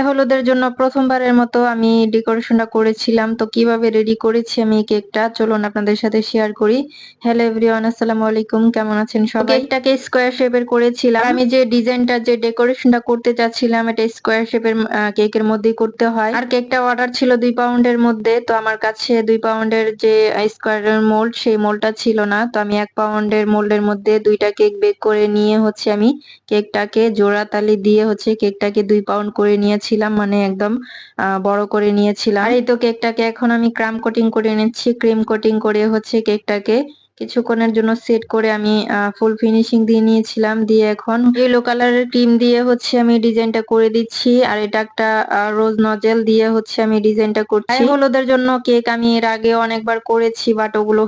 হলুদের জন্য প্রথমবারের মতো আমি ডেকোরেশনটা করেছিলাম। তো কিভাবে রেডি করেছি আমি এই কেকটা চলুন আপনাদের সাথে শেয়ার করি। হ্যালো এভরিওয়ান, আসসালামু আলাইকুম। কেমন আছেন সবাই? কেকটাকে স্কোয়ার শেপের করেছিলাম। আমি যে ডিজাইনটা যে ডেকোরেশনটা করতে চাচ্ছিলাম এটা স্কোয়ার শেপের কেকের মধ্যেই করতে হয়। আর কেকটা অর্ডার ছিল 2 পাউন্ডের মধ্যে। তো আমার কাছে 2 পাউন্ডের যে স্কোয়ারের মোল্ড সেই মোল্ডটা ছিল না। তো আমি 1 পাউন্ডের মোল্ডের মধ্যে 2টা কেক বেক করে নিয়ে আমি কেকটাকে জোড়া তালি দিয়ে কেকটাকে 2 পাউন্ড করে নিয়েছিলাম, মানে একদম বড় করে নিয়েছিলাম। আর এই তো কেকটাকে এখন আমি ক্রাম কোটিং করে নিচ্ছি। ক্রিম কোটিং করে কেকটাকে কিছুক্ষণের জন্য সেট করে আমি ফুল ফিনিশিং দিয়ে নিয়েছিলাম। দিয়ে এখন ইয়েলো কালারের ক্রিম দিয়ে আমি ডিজাইনটা করে দিচ্ছি। আর এটা একটা রোজ নজেল দিয়ে আমি ডিজাইনটা করছি। হলুদের জন্য কেক আমি এর আগে অনেকবার করেছি, বাট ওগুলো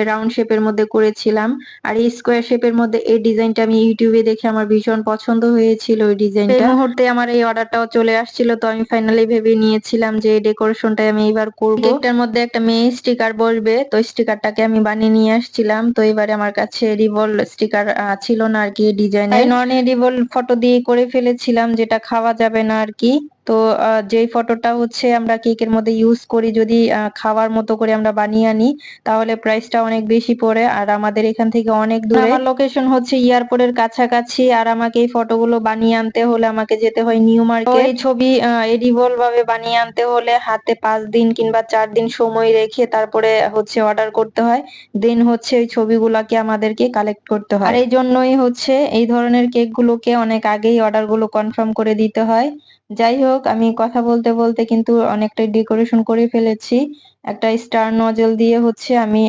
রাউন্ড শেপের মধ্যে করেছিলাম। আর এই স্কোয়ার শেপের মধ্যে এই ডিজাইনটা আমি ইউটিউবে দেখে আমার ভীষণ পছন্দ হয়েছিল ওই ডিজাইনটা। এই মুহূর্তে আমার এই অর্ডারটাও চলে আসছিল। তো আমি ফাইনালি ভেবে নিয়েছিলাম যে এই ডেকোরেশনটা আমি এবার করব। কেকটার মধ্যে একটা মেয়ে স্টিকার বসবে, তো স্টিকারটাকে আমি বানিয়ে নিয়ে আসছিলাম। তো এবারে আমার কাছে রিভল স্টিকার ছিল না আর কি ডিজাইনের, নন এডিবল ফটো দিয়ে করে ফেলেছিলাম, যেটা খাওয়া যাবে না আর কি। তো যেই ফটোটা আমরা কেকের মধ্যে ইউজ করি, যদি খাওয়ার মতো করে আমরা বানিয়ে আনি তাহলে প্রাইসটা অনেক বেশি পড়ে। আর আমাদের এখান থেকে অনেক দূরে, আমার লোকেশন এয়ারপোর্টের কাছাকাছি। আর আমাকে এই ফটোগুলো বানিয়ে আনতে হলে আমাকে যেতে হয় নিউ মার্কেট। এই ছবি এডিবল ভাবে বানিয়ে আনতে হলে হাতে 5 দিন কিংবা 4 দিন সময় রেখে তারপরে অর্ডার করতে হয়। দেন ওই ছবিগুলোকে আমাদেরকে কালেক্ট করতে হয়। আর এই জন্যই এই ধরনের কেক গুলোকে অনেক আগেই অর্ডার গুলো কনফার্ম করে দিতে হয়। যাই হোক, আমি কথা বলতে বলতে কিন্তু অনেকটাই ডেকোরেশন করে ফেলেছি। একটা স্টার নজেল দিয়ে আমি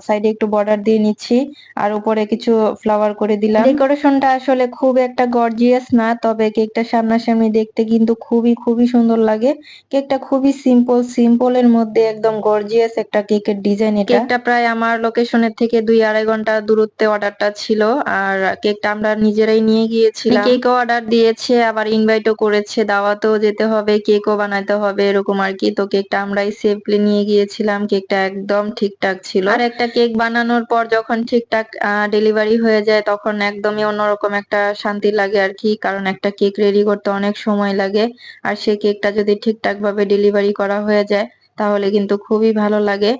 সাইডে একটু বর্ডার দিয়ে নিচ্ছি, আর উপরে কিছু ফ্লাওয়ার করে দিলাম। ডেকোরেশনটা আসলে খুব একটা গর্জিয়াস না, তবে কেকটা সামনাসামনি দেখতে কিন্তু খুবই খুবই সুন্দর লাগে। কেকটা খুবই সিম্পলের মধ্যে একদম গর্জিয়াস একটা কেকের ডিজাইন। এটা কেকটা প্রায় আমার লোকেশনের থেকে 2-2.5 ঘন্টা দূরত্বে অর্ডারটা ছিল। আর কেকটা আমরা নিজেরাই নিয়ে গিয়েছিলাম। কেকও অর্ডার দিয়েছে, আবার ইনভাইটও করেছে, দাওয়াতেও যেতে হবে, কেকও বানাতে হবে, এরকম আর কি। তো কেকটা আমরাই সেফলি নিয়ে গিয়েছিলাম। কেকটা একদম ঠিকঠাক ছিল। আর একটা কেক বানানোর পর যখন ঠিকঠাক ডেলিভারি হয়ে যায় তখন একদমই অন্যরকম একটা শান্তি লাগে আর কি, কারণ একটা কেক রেডি করতে অনেক সময় লাগে। আর সেই কেকটা যদি ঠিকঠাক ভাবে ডেলিভারি করা হয়ে যায় তাহলে কিন্তু খুবই ভালো লাগে।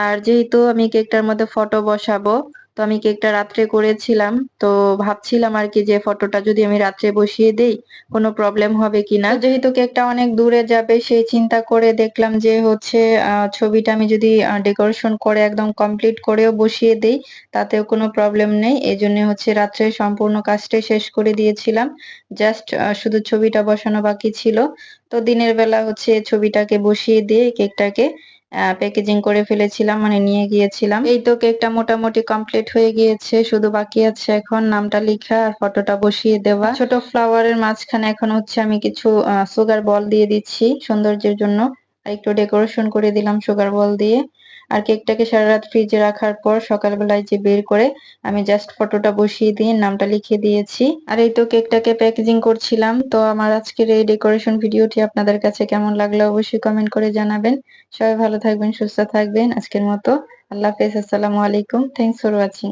আর যেহেতু আমি কেকটার মধ্যে ফটো বসাবো, তো আমি কেকটা রাত্রে করেছিলাম। তো ভাবছিলাম আর কি যে ফটোটা যদি আমি রাত্রে বসিয়ে দেই কোনো প্রবলেম হবে কিনা। তো যেহেতু কেকটা অনেক দূরে যাবে সেই চিন্তা করে দেখলাম যে ছবিটা আমি যদি ডেকোরেশন করে একদম কমপ্লিট করেও বসিয়ে দেই তাতেও কোনো প্রবলেম নেই। এই জন্য রাত্রে সম্পূর্ণ কাজটাই শেষ করে দিয়েছিলাম। জাস্ট শুধু ছবিটা বসানো বাকি ছিল। তো দিনের বেলা ছবিটাকে বসিয়ে দিয়ে কেকটাকে প্যাকেজিং করে ফেলেছিলাম, মানে নিয়ে গিয়েছিলাম। এই তো কেকটা মোটামুটি কমপ্লিট হয়ে গিয়েছে, শুধু বাকি আছে এখন নামটা লেখা আর ফটোটা বসিয়ে দেওয়া। ছোট ফ্লাওয়ারের মাঝখানে এখন আমি কিছু সুগার বল দিয়ে দিচ্ছি সৌন্দর্যের জন্য, আর একটু ডেকোরেশন করে দিলাম সুগার বল দিয়ে। আর কেকটাকে সারা রাত ফ্রিজে রাখার পর সকালবেলায় যে বের করে আমি জাস্ট ফটোটা বসিয়ে দিয়ে নামটা লিখে দিয়েছি। আর এই তো কেকটাকে প্যাকেজিং করছিলাম। তো আমার আজকের এই ডেকোরেশন ভিডিওটি আপনাদের কাছে কেমন লাগলো অবশ্যই কমেন্ট করে জানাবেন। সবাই ভালো থাকবেন, সুস্থ থাকবেন। আজকের মতো আল্লাহ হাফেজ, আসসালামু আলাইকুম, থ্যাংকস ফর ওয়াচিং।